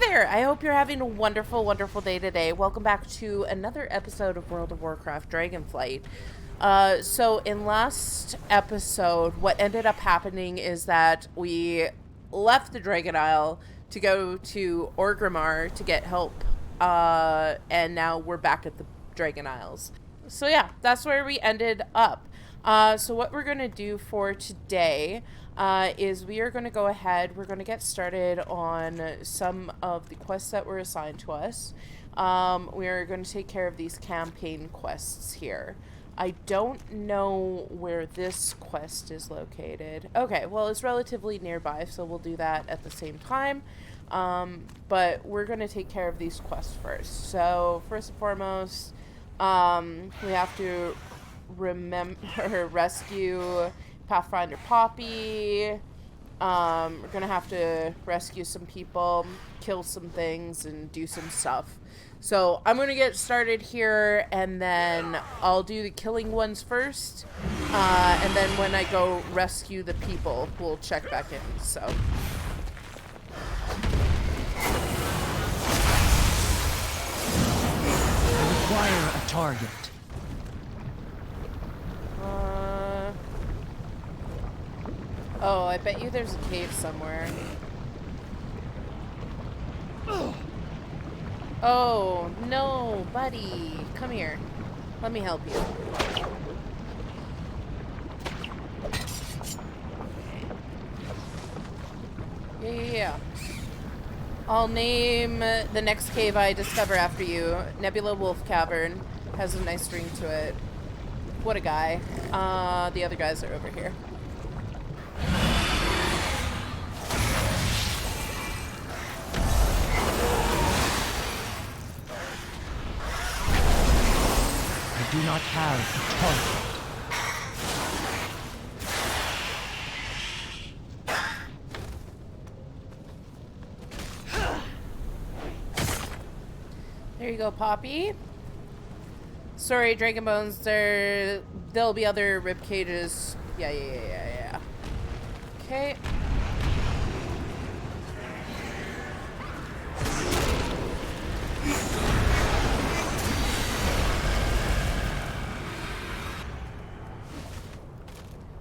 there! I hope you're having a wonderful, wonderful day today. Welcome back to another episode of World of Warcraft Dragonflight. So in last episode, what ended up happening is that we left the Dragon Isle to go to Orgrimar to get help. And now we're back at the Dragon Isles. So yeah, that's where we ended up. So what we're going to do for today is we are going to go ahead, we're going to get started on some of the quests that were assigned to us. We are going to take care of these campaign quests here. I don't know where this quest is located. Okay, well, it's relatively nearby, so we'll do that at the same time. But we're going to take care of these quests first. So, first and foremost, we have to rescue Pathfinder Poppy. We're gonna have to rescue some people, kill some things, and do some stuff. So I'm gonna get started here, and then I'll do the killing ones first, and then when I go rescue the people, we'll check back in. So. I require a target. Oh, I bet you there's a cave somewhere. Oh, no, buddy. Come here. Let me help you. Yeah. I'll name the next cave I discover after you. Nebula Wolf Cavern. Has a nice ring to it. What a guy. The other guys are over here. I do not have a target. There you go, Poppy. Sorry, Dragon Bones, there'll be other rib cages. Yeah. Okay.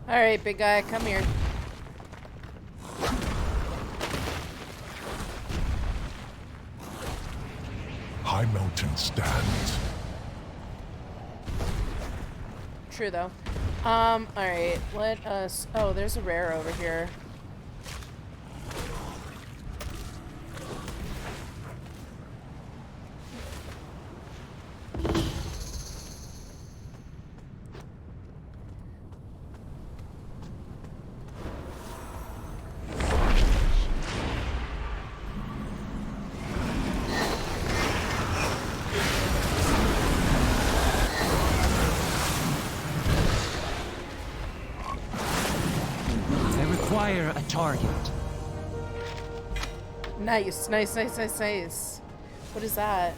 Alright, big guy, come here. High Mountain stands. True, though. Alright, let us... Oh, there's a rare over here. Require a target. Nice. What is that?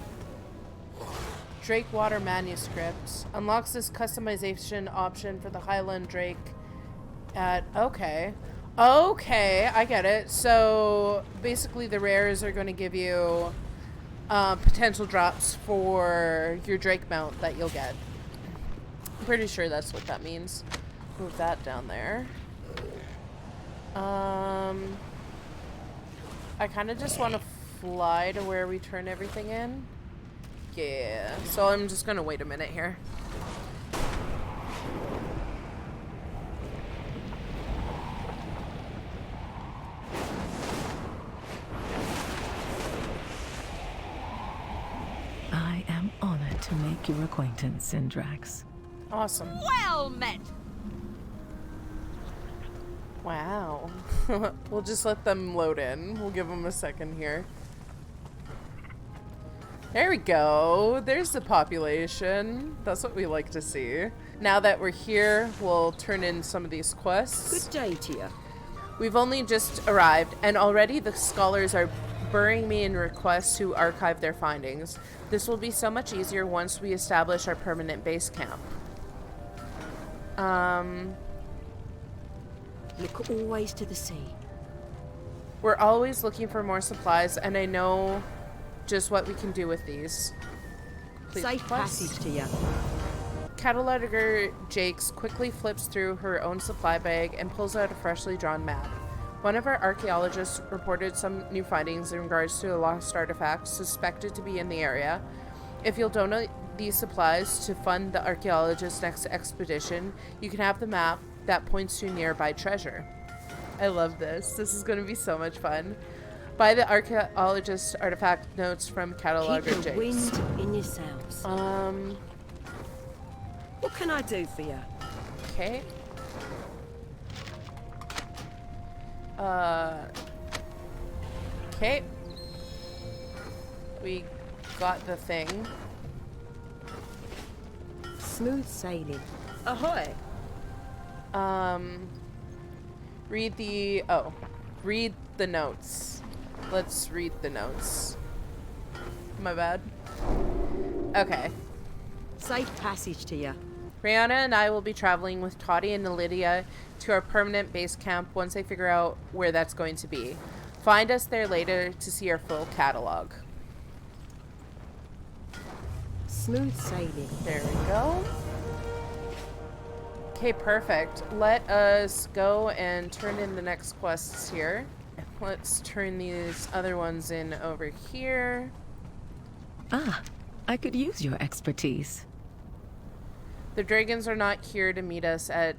Drake Water Manuscript. Unlocks this customization option for the Highland Drake at... Okay, I get it. So, basically the rares are going to give you potential drops for your Drake mount that you'll get. I'm pretty sure that's what that means. Move that down there. I kind of just want to fly to where we turn everything in. Yeah, so I'm just going to wait a minute here. I am honored to make your acquaintance, Syndrax. Awesome. Well met! Wow. We'll just let them load in. We'll give them a second here. There we go. There's the population. That's what we like to see. Now that we're here, we'll turn in some of these quests. Good day to you. We've only just arrived, and already the scholars are burying me in requests to archive their findings. This will be so much easier once we establish our permanent base camp. Look always to the sea. We're always looking for more supplies, and I know just what we can do with these. Please Safe request. passage to you. Cataloger Jakes quickly flips through her own supply bag and pulls out a freshly drawn map. One of our archaeologists reported some new findings in regards to a lost artifact suspected to be in the area. If you'll donate these supplies to fund the archaeologist's next expedition, you can have the map that points to nearby treasure. I love this. This is going to be so much fun. Buy the archaeologist's artifact notes from Cataloger Keep the Jakes. wind in your sails. What can I do for you? Okay. Okay. We got the thing. Smooth sailing. Ahoy! Read the notes. Let's read the notes. My bad. Okay. Safe passage to you. Rihanna and I will be traveling with Toddy and Lydia to our permanent base camp once they figure out where that's going to be. Find us there later to see our full catalog. Smooth sailing. There we go. Okay, perfect. Let us go and turn in the next quests here. Let's turn these other ones in over here. Ah, I could use your expertise. The dragons are not here to meet us as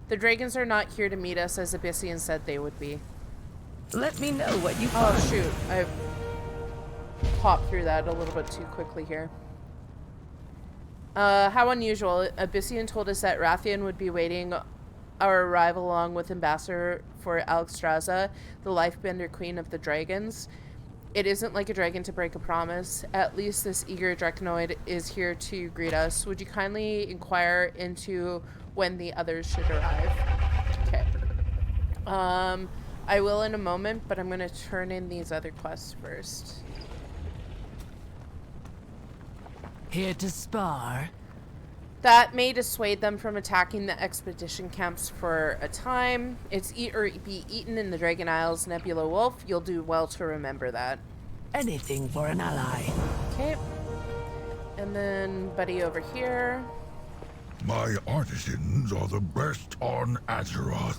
Abyssian said they would be. Let me know what you Oh find. shoot, I popped through that a little bit too quickly here. How unusual. Abyssian told us that Rathian would be waiting our arrival along with Ambassador for Alexstrasza, the lifebender queen of the dragons. It isn't like a dragon to break a promise. At least this eager Draconoid is here to greet us. Would you kindly inquire into when the others should arrive? Okay. I will in a moment, but I'm going to turn in these other quests first. Here to spar. That may dissuade them from attacking the expedition camps for a time. It's eat or be eaten in the Dragon Isles, Nebula Wolf. You'll do well to remember that. Anything for an ally. Okay. And then buddy over here. My artisans are the best on Azeroth.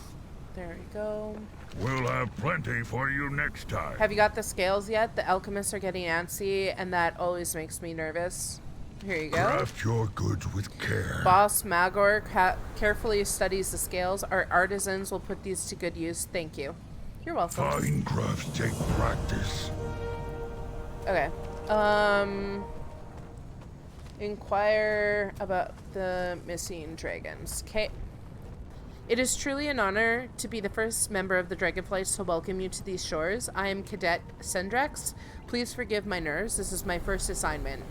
There we go. We'll have plenty for you next time. Have you got the scales yet? The alchemists are getting antsy, and that always makes me nervous. Here you go. Craft your goods with care. Boss Magor carefully studies the scales. Our artisans will put these to good use. Thank you. You're welcome. Fine crafts take practice. Okay. Inquire about the missing dragons. Okay. It is truly an honor to be the first member of the Dragonflight to welcome you to these shores. I am Cadet Sendrex. Please forgive my nerves. This is my first assignment.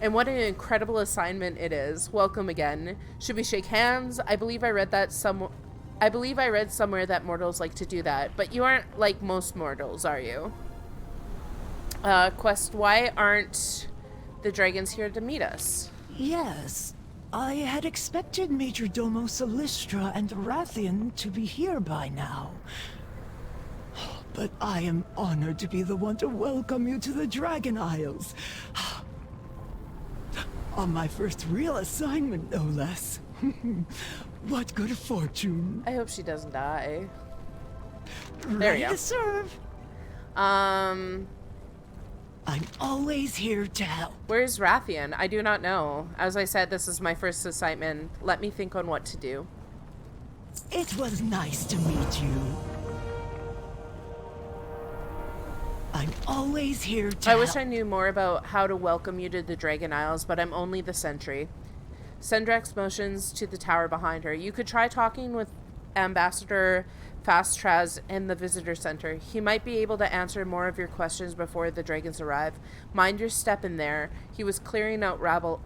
And what an incredible assignment it is. Welcome again. Should we shake hands? I believe I read somewhere that mortals like to do that. But you aren't like most mortals, are you? Quest, why aren't the dragons here to meet us? Yes, I had expected Major Domo Solistra and Rathian to be here by now. But I am honored to be the one to welcome you to the Dragon Isles. On my first real assignment, no less. What good fortune. I hope she doesn't die. Ready you go. to serve. I'm always here to help. Where's Rathian? I do not know. As I said, this is my first assignment. Let me think on what to do. It was nice to meet you. I'm always here to I help. wish I knew more about how to welcome you to the Dragon Isles, but I'm only the sentry. Sendrex motions to the tower behind her. You could try talking with Ambassador Fastraz in the visitor center. He might be able to answer more of your questions before the dragons arrive. Mind your step in there. He was clearing out rabble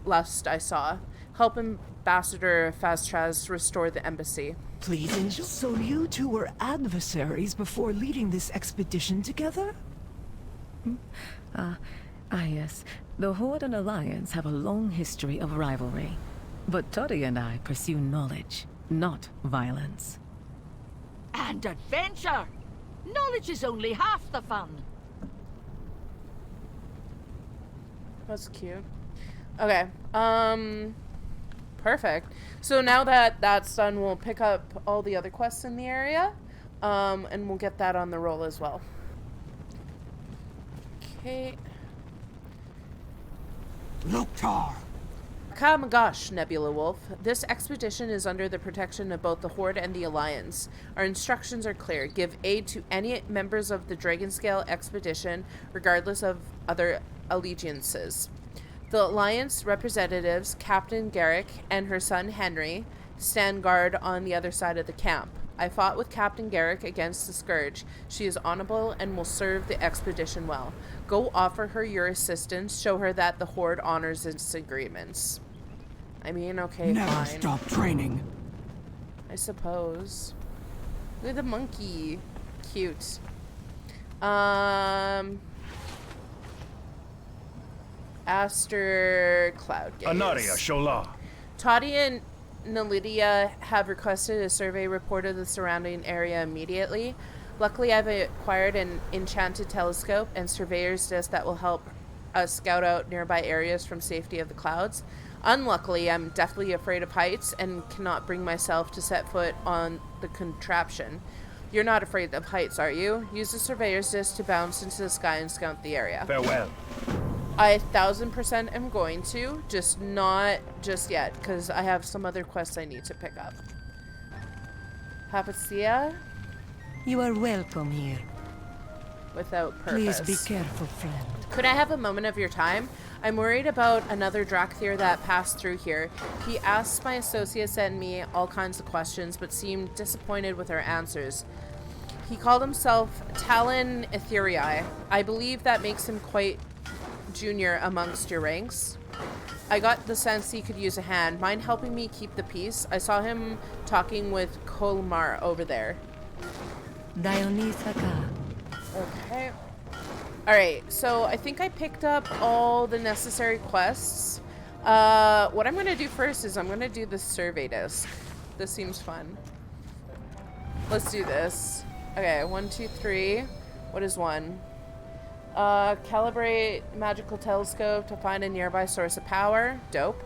lust, I saw. Help Ambassador Fastraz restore the embassy. Please, Angel. So you two were adversaries before leading this expedition together? Yes. The Horde and Alliance have a long history of rivalry. But Toddy and I pursue knowledge, not violence. And adventure! Knowledge is only half the fun. That's cute. Okay. Perfect. So now that that's done, we'll pick up all the other quests in the area, and we'll get that on the roll as well. Okay. Loktar! Kamagash, Nebula Wolf. This expedition is under the protection of both the Horde and the Alliance. Our instructions are clear. Give aid to any members of the Dragonscale expedition, regardless of other allegiances. The Alliance representatives, Captain Garrick and her son Henry, stand guard on the other side of the camp. I fought with Captain Garrick against the Scourge. She is honorable and will serve the expedition well. Go offer her your assistance. Show her that the Horde honors its agreements. I mean, okay, Never fine. stop training. I suppose. Look at the monkey. Cute. Aster Cloud Gaze. Anaria Shola. Toddy and Nalidia have requested a survey report of the surrounding area immediately. Luckily, I've acquired an enchanted telescope and surveyor's disc that will help us scout out nearby areas from safety of the clouds. Unluckily, I'm deathly afraid of heights and cannot bring myself to set foot on the contraption. You're not afraid of heights, are you? Use the surveyor's disc to bounce into the sky and scout the area. Farewell. I 1000% am going to, just not just yet, because I have some other quests I need to pick up. Papacia? You are welcome here. Without purpose. Please be careful, friend. Could I have a moment of your time? I'm worried about another Drakthir that passed through here. He asked my associates and me all kinds of questions, but seemed disappointed with our answers. He called himself Talon Etherii. I believe that makes him quite junior amongst your ranks. I got the sense he could use a hand. Mind helping me keep the peace? I saw him talking with Kolmar over there. Dionysaka. Okay. Alright, so I think I picked up all the necessary quests. What I'm going to do first is I'm going to do the survey disc. This seems fun. Let's do this. Okay, 1, 2, 3. What is 1? Calibrate magical telescope to find a nearby source of power. Dope.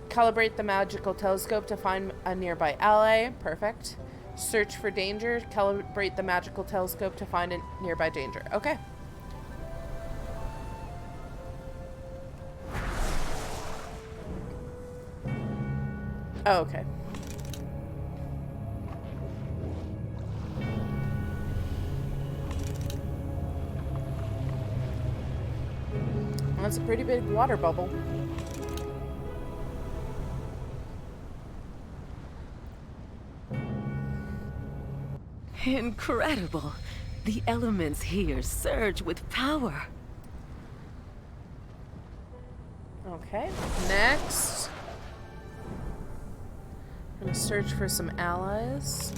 Calibrate the magical telescope to find a nearby ally. Perfect. Search for danger. Calibrate the magical telescope to find a nearby danger. Okay. Oh, okay. Well, that's a pretty big water bubble. Incredible. The elements here surge with power. Okay, next. I'm gonna search for some allies.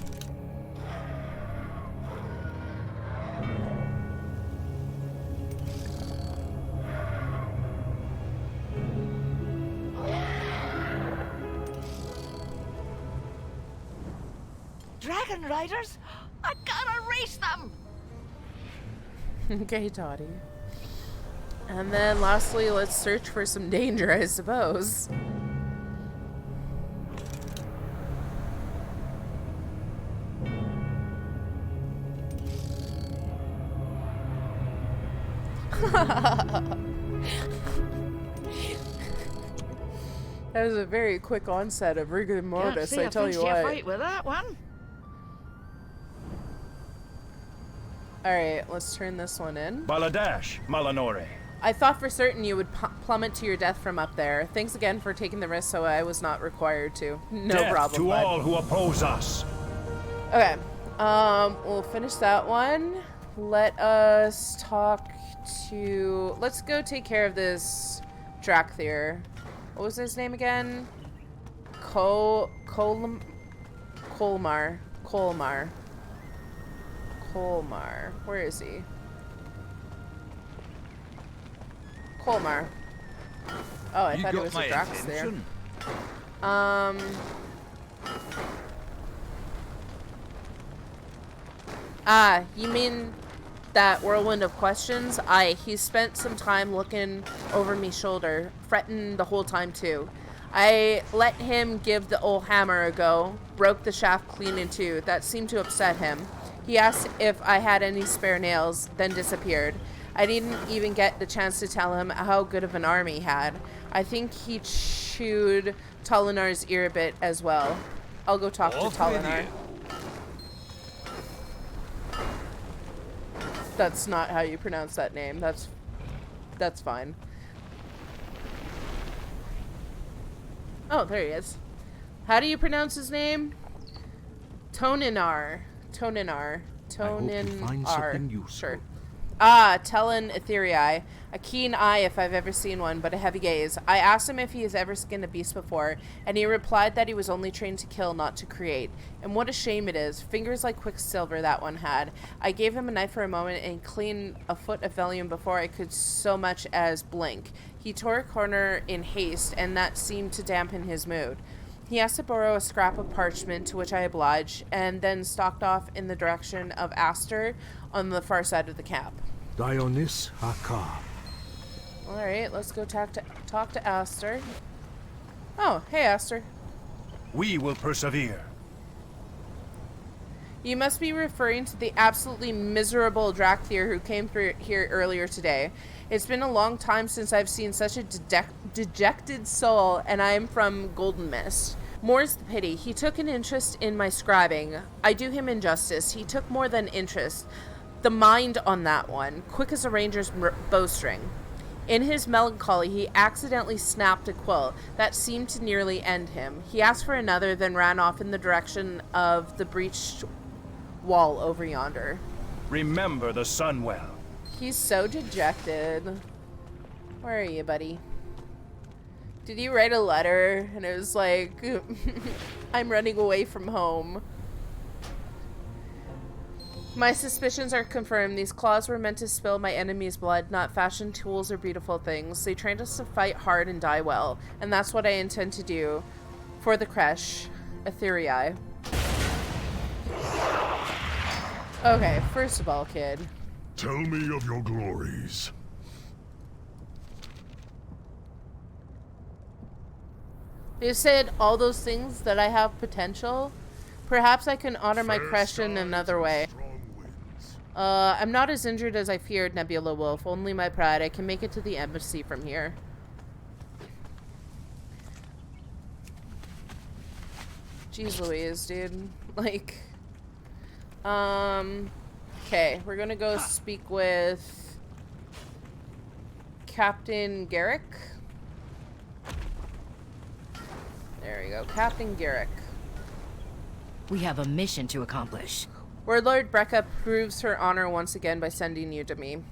Dragon riders? I gotta race them! Okay, Toddy. And then lastly, let's search for some danger, I suppose. That was a very quick onset of rigor mortis, I tell you what. Fight with that one. Alright, let's turn this one in. Baladash, Malanore. I thought for certain you would plummet to your death from up there. Thanks again for taking the risk so I was not required to. No Death problem, to bud. all who oppose us. Okay, we'll finish that one. Let us talk to... Let's go take care of this Drakthir. What was his name again? Kolmar. Where is he? Kolmar. Oh, I thought it was a Drakthir. Ah, you mean that whirlwind of questions? Aye, he spent some time looking over me shoulder, fretting the whole time too. I let him give the old hammer a go, broke the shaft clean in two. That seemed to upset him. He asked if I had any spare nails, then disappeared. I didn't even get the chance to tell him how good of an arm he had. I think he chewed Tolinar's ear a bit as well. I'll go talk to Tolinar. That's not how you pronounce that name. That's fine. Oh, there he is. How do you pronounce his name? Toninar. Toninar. Toninar. Sure. Ah, Telin Etherii. A keen eye if I've ever seen one, but a heavy gaze. I asked him if he has ever skinned a beast before, and he replied that he was only trained to kill, not to create. And what a shame it is. Fingers like quicksilver that one had. I gave him a knife for a moment and cleaned a foot of vellum before I could so much as blink. He tore a corner in haste, and that seemed to dampen his mood. He asked to borrow a scrap of parchment, to which I obliged, and then stalked off in the direction of Aster on the far side of the camp. Dionys Haka. Alright, let's go talk to Aster. Oh, hey Aster. We will persevere. You must be referring to the absolutely miserable Drakthir who came through here earlier today. It's been a long time since I've seen such a dejected soul, and I am from Golden Mist. More's the pity. He took an interest in my scribing. I do him injustice. He took more than interest. The mind on that one, quick as a ranger's bowstring. In his melancholy, he accidentally snapped a quill that seemed to nearly end him. He asked for another, then ran off in the direction of the breached wall over yonder. Remember the sun well. He's so dejected. Where are you, buddy? Did you write a letter and it was like, I'm running away from home? My suspicions are confirmed. These claws were meant to spill my enemy's blood, not fashion tools or beautiful things. They trained us to fight hard and die well, and that's what I intend to do for the Kresh, Etherii. Okay, first of all, kid. Tell me of your glories. You said all those things that I have potential. Perhaps I can honor my Kresh in another way. I'm not as injured as I feared, Nebula Wolf. Only my pride. I can make it to the embassy from here. Jeez Louise, dude. Like, okay, we're gonna go speak with Captain Garrick. There we go, Captain Garrick. We have a mission to accomplish. Warlord Brekka proves her honor once again by sending you to me.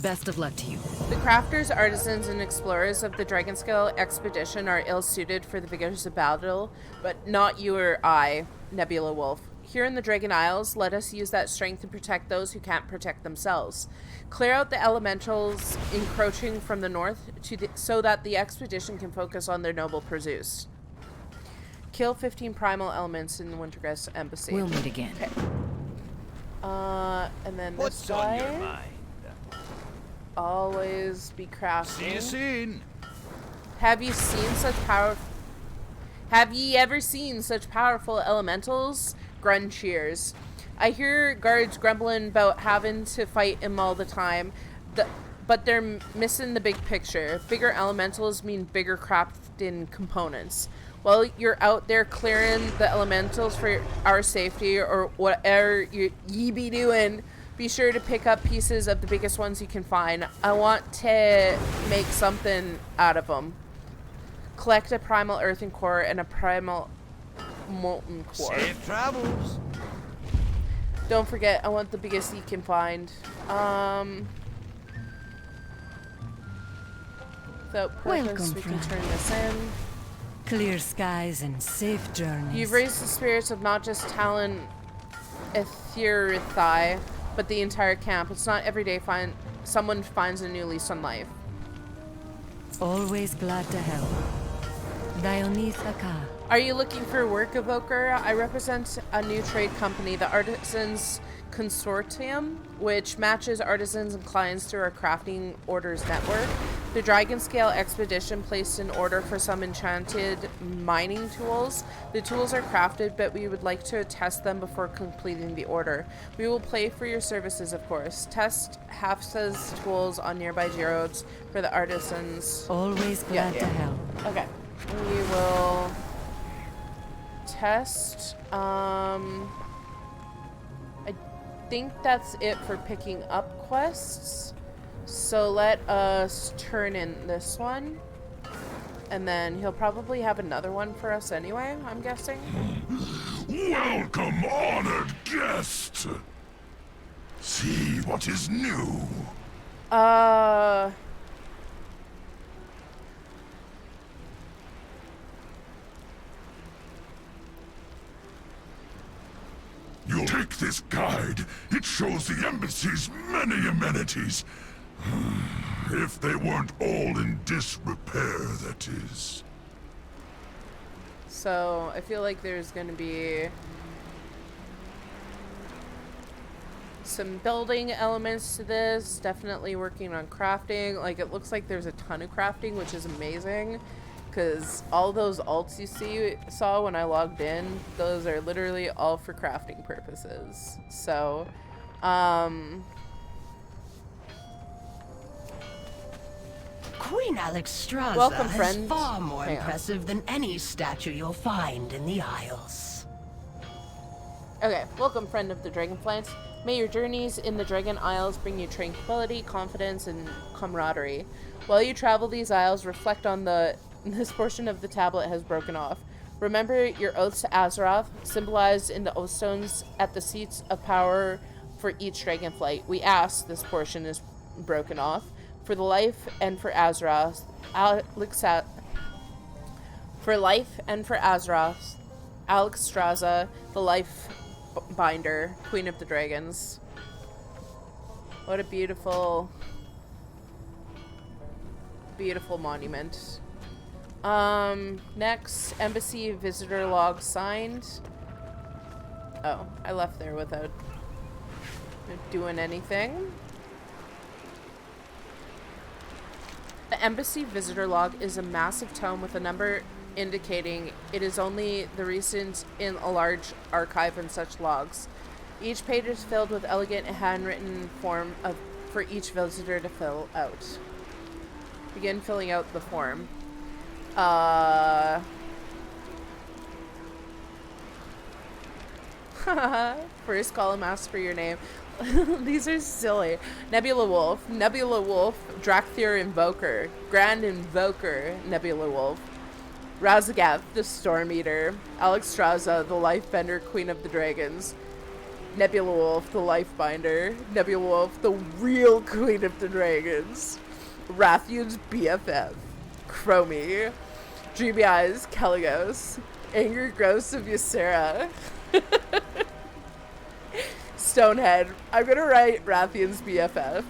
Best of luck to you. The crafters, artisans, and explorers of the Dragonscale expedition are ill-suited for the vigors of battle, but not you or I, Nebula Wolf. Here in the Dragon Isles, let us use that strength to protect those who can't protect themselves. Clear out the elementals encroaching from the north so that the expedition can focus on their noble pursuits. Kill 15 primal elements in the Wintergrass Embassy. We'll meet again. Okay. And then this guy. On your mind? Always be crafting. See you soon. Have you seen such power? Have ye ever seen such powerful elementals? Grun cheers. I hear guards grumbling about having to fight him all the time, but they're missing the big picture. Bigger elementals mean bigger crafting components. While you're out there clearing the elementals for our safety or whatever ye be doing, be sure to pick up pieces of the biggest ones you can find. I want to make something out of them. Collect a primal earthen core and a primal molten core. Safe travels. Don't forget, I want the biggest you can find. Without purpose, Welcome, we can friend. turn this in. Clear skies and safe journeys. You've raised the spirits of not just Talon Etherii, but the entire camp. It's not every day someone finds a new lease on life. Always glad to help. Dionys Haka. Are you looking for work, Evoker? I represent a new trade company, the Artisans Consortium, which matches artisans and clients through our crafting orders network. The Dragon Scale Expedition placed an order for some enchanted mining tools. The tools are crafted, but we would like to test them before completing the order. We will pay for your services, of course. Test Hafsa's tools on nearby geodes for the artisans. Always glad to help. Okay. We will test. I think that's it for picking up quests. So let us turn in this one. And then he'll probably have another one for us anyway, I'm guessing. Welcome, honored guest. See what is new. You'll take this guide. It shows the embassy's many amenities. If they weren't all in disrepair, that is. So, I feel like there's going to be some building elements to this. Definitely working on crafting. Like, it looks like there's a ton of crafting, which is amazing. Because all those alts you saw when I logged in, those are literally all for crafting purposes. So, Queen Alexstrasza welcome, is friend. far more impressive than any statue you'll find in the Isles. Okay, welcome, friend of the Dragonflight. May your journeys in the Dragon Isles bring you tranquility, confidence, and camaraderie. While you travel these isles, reflect on this portion of the tablet has broken off. Remember your oaths to Azeroth, symbolized in the oath stones at the seats of power for each Dragonflight. We ask this portion is broken off. For the life and for Azeroth, for life and for Azeroth, Alexstrasza, the life binder, Queen of the Dragons. What a beautiful, beautiful monument. Next, embassy visitor log signed. Oh, I left there without doing anything. The embassy visitor log is a massive tome with a number indicating it is only the recent in a large archive and such logs. Each page is filled with elegant handwritten form for each visitor to fill out. Begin filling out the form. First column asks for your name. These are silly. Nebula Wolf, Drakthir Invoker, Grand Invoker, Nebula Wolf, Razagath, the Storm Eater, Alexstrasza, the Lifebender, Queen of the Dragons, Nebula Wolf, the Lifebinder, Nebula Wolf, the real Queen of the Dragons, Rathun's BFF, Chromie, Dreamy Eyes, Kaligos, Angry Ghosts of Ysera, Stonehead. I'm gonna write Rathun's BFF.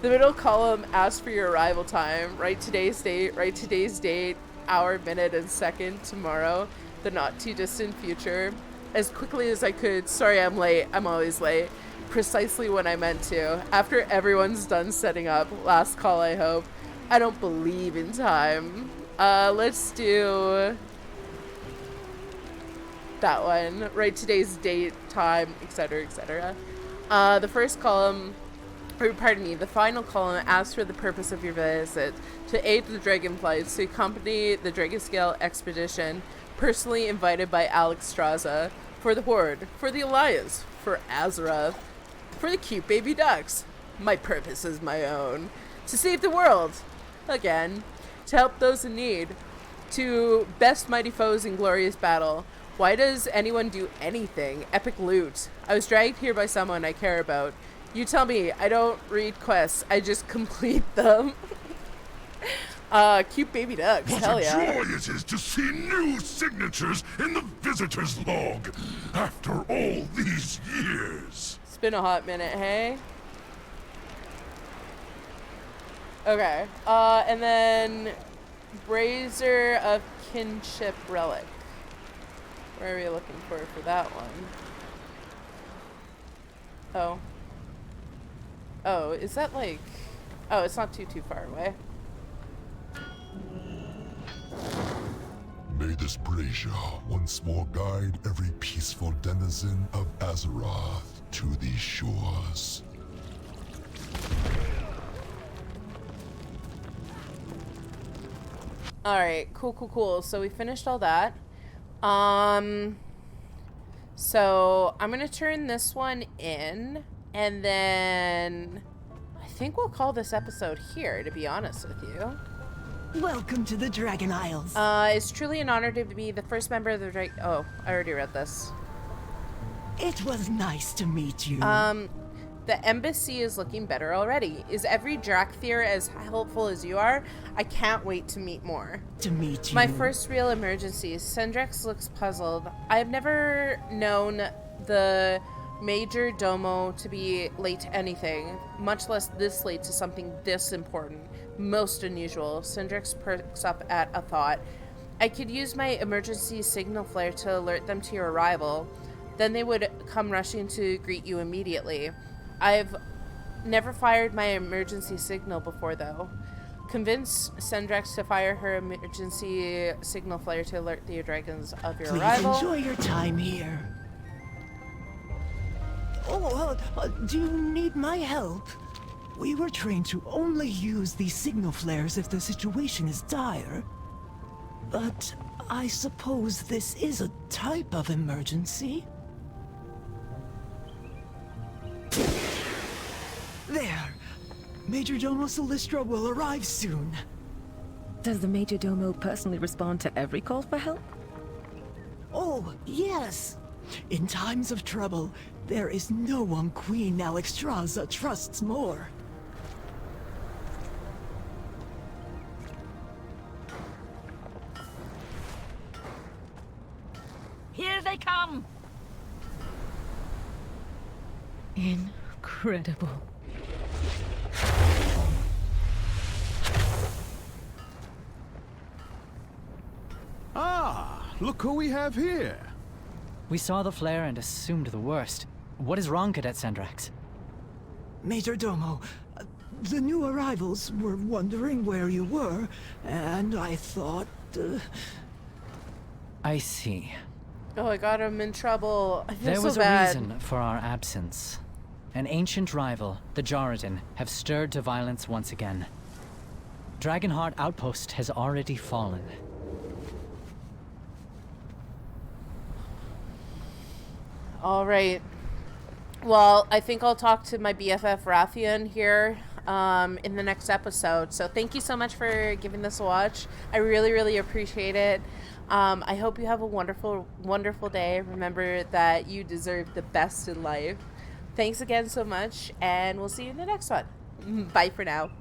The middle column asks for your arrival time. Write today's date, hour, minute, and second tomorrow, the not too distant future. As quickly as I could. Sorry I'm late. I'm always late. Precisely when I meant to. After everyone's done setting up. Last call, I hope. I don't believe in time. Let's do that one. Write today's date, time, etc., etc. The first column, or pardon me, the final column asks for the purpose of your visit. To aid the Dragonflight, to accompany the Dragonscale expedition, personally invited by Alexstrasza, for the Horde, for the Alliance, for Azeroth, for the cute baby ducks. My purpose is my own. To save the world, again, to help those in need, to best mighty foes in glorious battle. Why does anyone do anything? Epic loot. I was dragged here by someone I care about. You tell me. I don't read quests. I just complete them. Cute baby ducks. What Hell a yeah. joy it is to see new signatures in the visitor's log after all these years. It's been a hot minute, hey? Okay. And then Brazier of Kinship Relic. Where are we looking for that one? Oh. Oh, is that like... Oh, it's not too far away. May this brazier once more guide every peaceful denizen of Azeroth to these shores. Alright, cool. So we finished all that. So I'm gonna turn this one in, and then I think we'll call this episode here, to be honest with you. Welcome to the Dragon Isles. It's truly an honor to be the first member of the Oh, I already read this. It was nice to meet you. The embassy is looking better already. Is every Drakthir as helpful as you are? I can't wait to meet more. To meet you. My first real emergency. Sendrex looks puzzled. I've never known the Major Domo to be late to anything, much less this late to something this important. Most unusual. Sendrex perks up at a thought. I could use my emergency signal flare to alert them to your arrival. Then they would come rushing to greet you immediately. I've never fired my emergency signal before, though. Convince Sendrex to fire her emergency signal flare to alert the dragons of your arrival. Please enjoy your time here. Oh, do you need my help? We were trained to only use these signal flares if the situation is dire. But I suppose this is a type of emergency. There. Major Domo Solistra will arrive soon. Does the Major Domo personally respond to every call for help? Oh, yes. In times of trouble, there is no one Queen Alexstrasza trusts more. Here they come! Incredible. Ah, look who we have here. We saw the flare and assumed the worst. What is wrong, Cadet Sendrex? Major Domo, the new arrivals were wondering where you were, and I thought... I see. Oh, I got him in trouble. I feel There was so bad. a reason for our absence. An ancient rival, the Jordan, have stirred to violence once again. Dragonheart Outpost has already fallen. All right. Well, I think I'll talk to my BFF Rathian here in the next episode. So thank you so much for giving this a watch. I really, really appreciate it. I hope you have a wonderful, wonderful day. Remember that you deserve the best in life. Thanks again so much, and we'll see you in the next one. Bye for now.